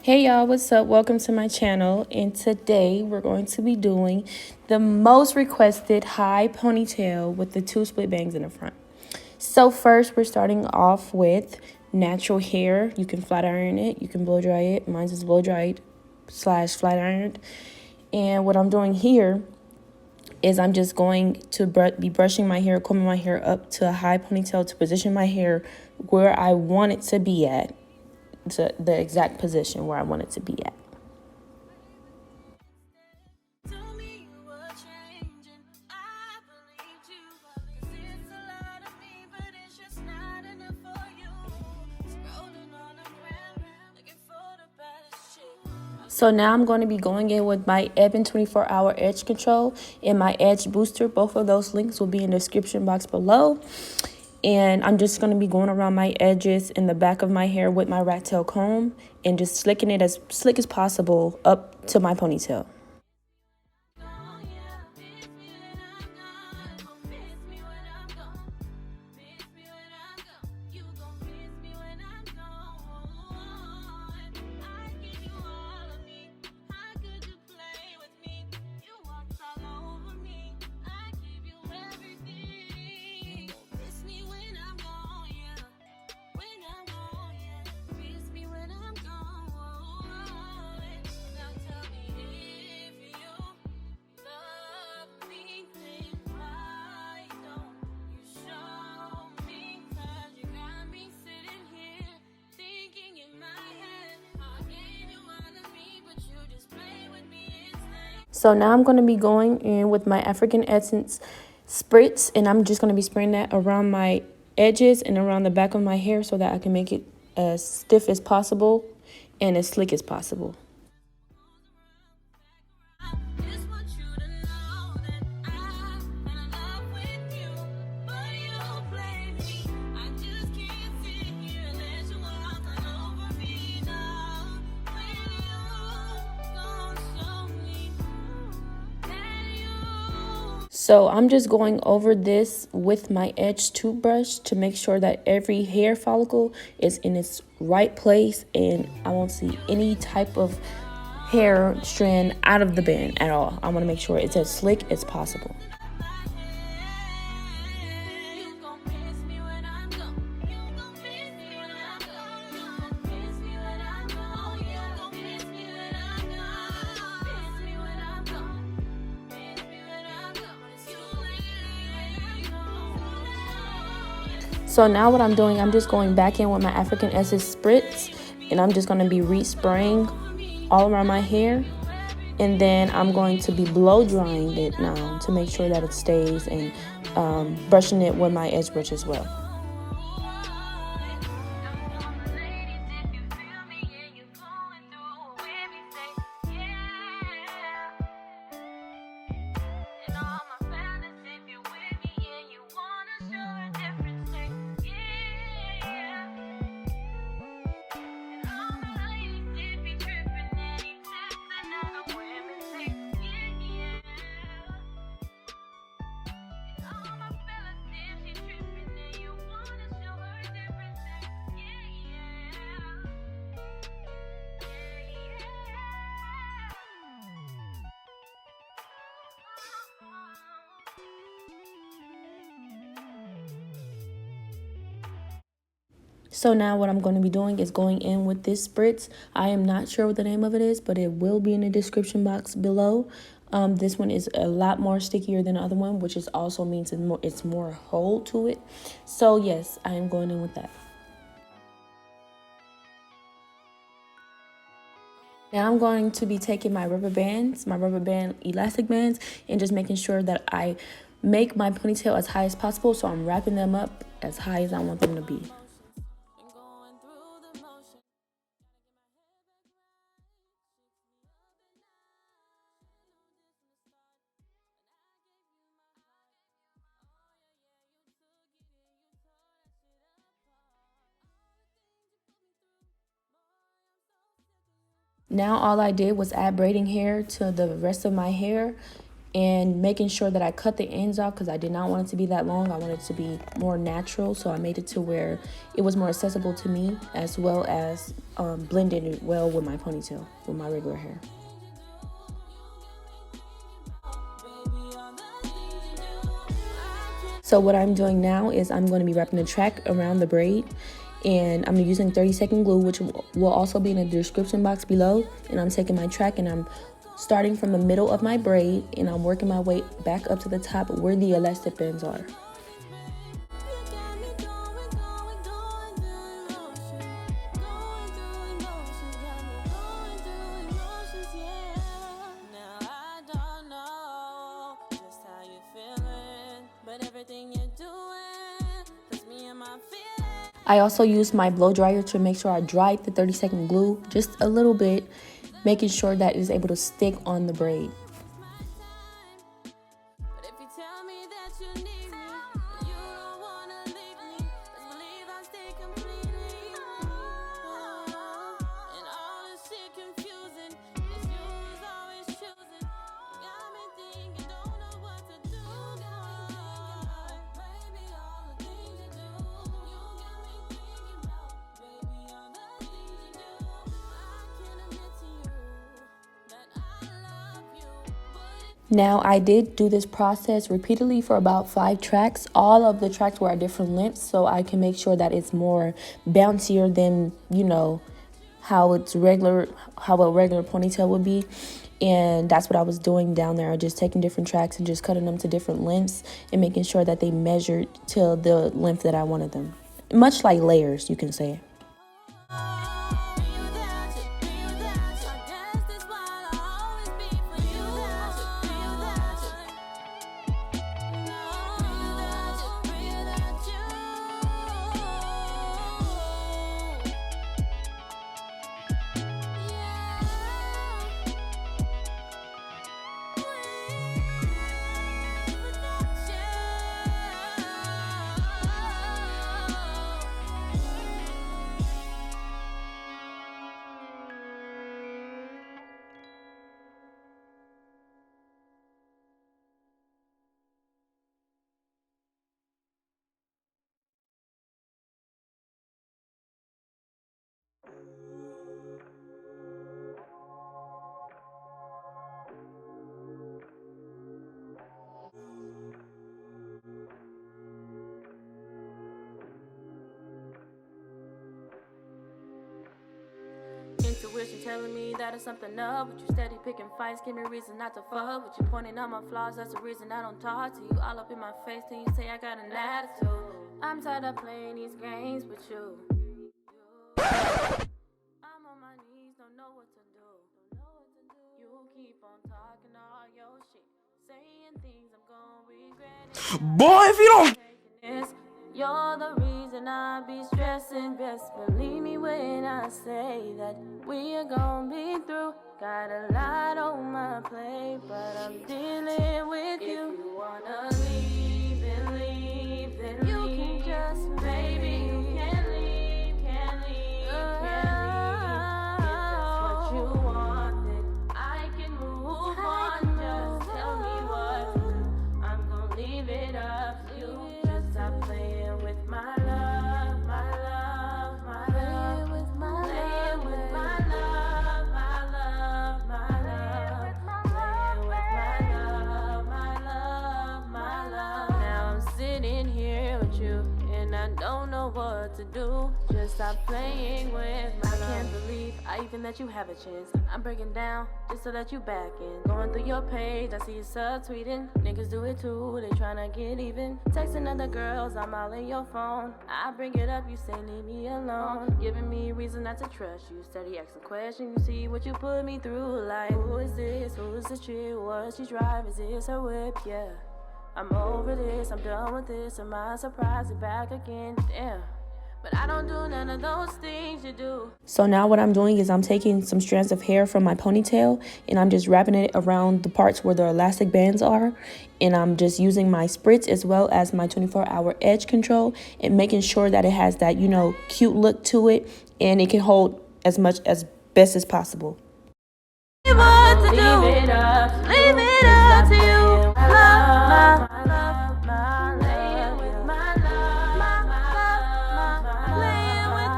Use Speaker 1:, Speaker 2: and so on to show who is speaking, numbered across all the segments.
Speaker 1: Hey y'all, what's up? Welcome to my channel. And today we're going to be doing the most requested high ponytail with the two split bangs in the front. So first we're starting off with natural hair. You can flat iron it, you can blow dry it. Mine's is blow dried / flat ironed. And what I'm doing here is I'm just going to be brushing my hair, combing my hair up to a high ponytail to position my hair where I want it to be at. To the exact position where I want it to be at. So now I'm going to be going in with my Ebin 24-hour edge control and my edge booster. Both of those links will be in the description box below. And I'm just going to be going around my edges in the back of my hair with my rat tail comb and just slicking it as slick as possible up to my ponytail. So now I'm going to be going in with my African Essence spritz, and I'm just going to be spraying that around my edges and around the back of my hair so that I can make it as stiff as possible and as slick as possible. So I'm just going over this with my edge toothbrush to make sure that every hair follicle is in its right place and I won't see any type of hair strand out of the band at all. I want to make sure it's as slick as possible. So now what I'm doing, I'm just going back in with my African Essence spritz, and I'm just going to be re-spraying all around my hair. And then I'm going to be blow drying it now to make sure that it stays, and brushing it with my edge brush as well. So now what I'm going to be doing is going in with this spritz. I am not sure what the name of it is, but it will be in the description box below. This one is a lot more stickier than the other one, which is also means it's more hold to it. So yes, I am going in with that. Now I'm going to be taking my rubber band elastic bands, and just making sure that I make my ponytail as high as possible. So I'm wrapping them up as high as I want them to be. Now all I did was add braiding hair to the rest of my hair, and making sure that I cut the ends off because I did not want it to be that long. I wanted it to be more natural, so I made it to where it was more accessible to me, as well as blended it well with my ponytail, with my regular hair. So what I'm doing now is I'm going to be wrapping the track around the braid, and I'm using 30-second glue, which will also be in the description box below. And I'm taking my track and I'm starting from the middle of my braid, and I'm working my way back up to the top where the elastic bands are. I also used my blow dryer to make sure I dried the 30-second glue just a little bit, making sure that it is able to stick on the braid. Now, I did do this process repeatedly for about 5 tracks. All of the tracks were at different lengths, so I can make sure that it's more bouncier than, how a regular ponytail would be. And that's what I was doing down there, just taking different tracks and just cutting them to different lengths and making sure that they measured to the length that I wanted them. Much like layers, you can say. Intuition telling me that it's something up, but you steady picking fights, give me reason not to fuck with you. Pointing out my flaws, that's the reason I don't talk to you. All up in my face till you say I got an attitude. I'm tired of playing these games with you. I'm on my knees, don't know what to do. You keep on talking all your shit, saying things I'm gonna regret it.
Speaker 2: Boy, if you don't...
Speaker 1: You're the reason I be stressing. Best believe me when I say that we are gonna be through. Got a lot on my plate, but I'm dealing with you. If you wanna leave, then leave, then you leave. Can just, baby, you can't leave, can't leave, can't leave. If that's what you want, then I can move on. Just tell me what to do. I'm gonna leave it up to you. Just stop playing with my love, my love, my love. Playing with my love, my love, my love. Playing with my love, my love, my love. Now I'm sitting here with you, and I don't know what to do. Just stop playing with my love. I can't believe I even let you have a chance. I'm breaking down just so that you back in. Going through your page, I see you subtweeting. Niggas do it too, they tryna get even. Texting other girls, I'm all in your phone. I bring it up, you say leave me alone. Giving me reason not to trust you. Steady asking questions, you see what you put me through. Like, who is this? Who is this chick? What she drive? Is this her whip? Yeah. I'm over this, I'm done with this. Am I surprised you're back again? Damn. But I don't do none of those things you do. So now what I'm doing is I'm taking some strands of hair from my ponytail and I'm just wrapping it around the parts where the elastic bands are. And I'm just using my spritz as well as my 24-hour edge control and making sure that it has that, cute look to it and it can hold as much as best as possible. What to do? Leave it up to you. Love, my love, my love, with my love, playing with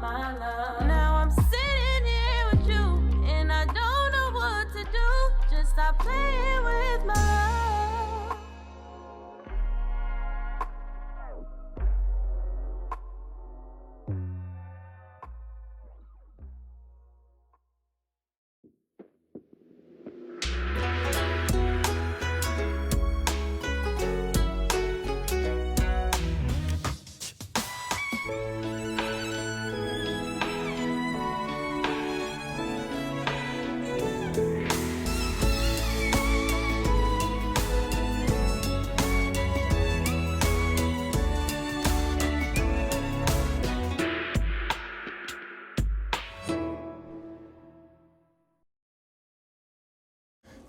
Speaker 1: my love. Now I'm sitting here with you, and I don't know what to do. Just stop playing with my love.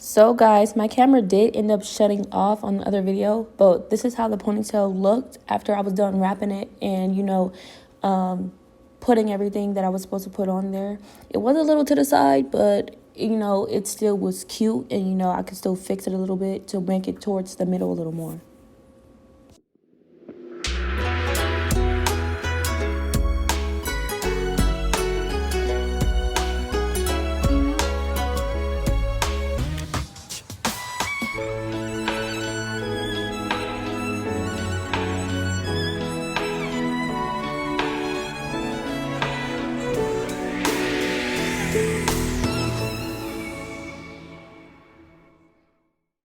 Speaker 1: So guys, my camera did end up shutting off on the other video, but this is how the ponytail looked after I was done wrapping it and, putting everything that I was supposed to put on there. It was a little to the side, but, it still was cute and, I could still fix it a little bit to make it towards the middle a little more.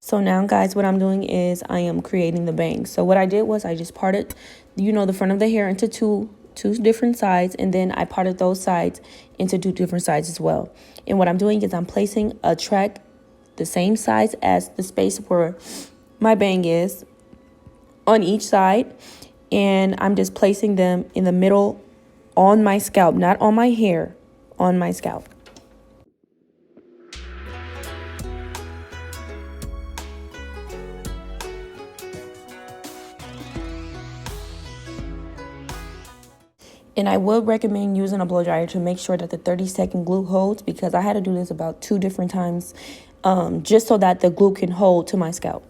Speaker 1: So now, guys, what I'm doing is I am creating the bangs. So what I did was I just parted, the front of the hair into two different sides, and then I parted those sides into two different sides as well. And what I'm doing is I'm placing a track the same size as the space where my bang is on each side, and I'm just placing them in the middle on my scalp, not on my hair, on my scalp. And I would recommend using a blow dryer to make sure that the 30-second glue holds, because I had to do this about 2 different times just so that the glue can hold to my scalp.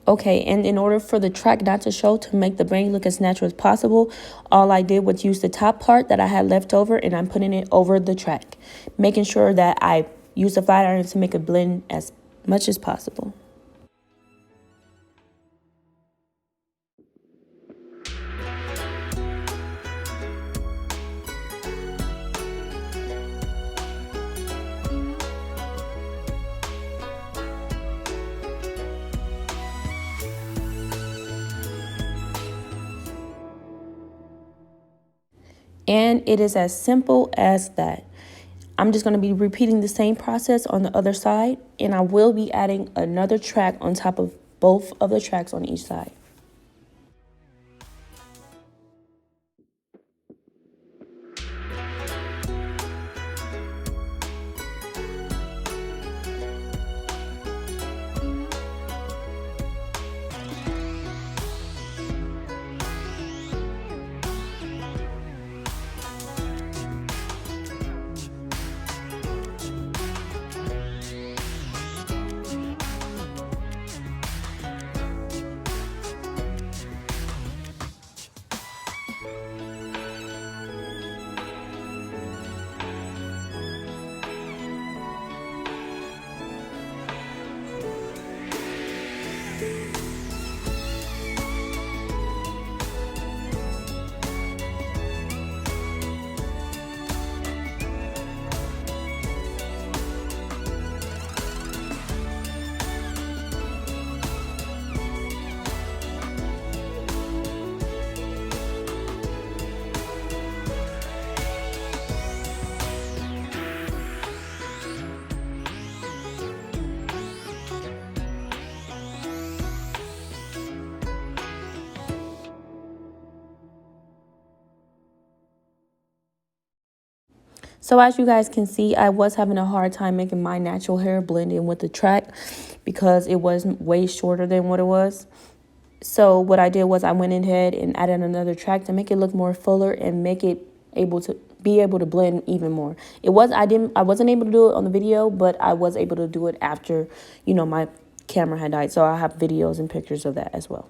Speaker 1: Okay, and in order for the track not to show, to make the bang look as natural as possible, all I did was use the top part that I had left over, and I'm putting it over the track, making sure that I use the flat iron to make it blend as much as possible. And it is as simple as that. I'm just going to be repeating the same process on the other side, and I will be adding another track on top of both of the tracks on each side. So as you guys can see, I was having a hard time making my natural hair blend in with the track because it was way shorter than what it was. So what I did was I went ahead and added another track to make it look more fuller and make it able to blend even more. I wasn't able to do it on the video, but I was able to do it after, my camera had died. So I have videos and pictures of that as well.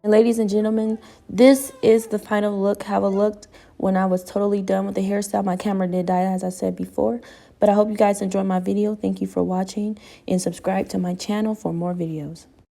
Speaker 1: And ladies and gentlemen, this is the final look, how it looked when I was totally done with the hairstyle. My camera did die, as I said before. But I hope you guys enjoyed my video. Thank you for watching and subscribe to my channel for more videos.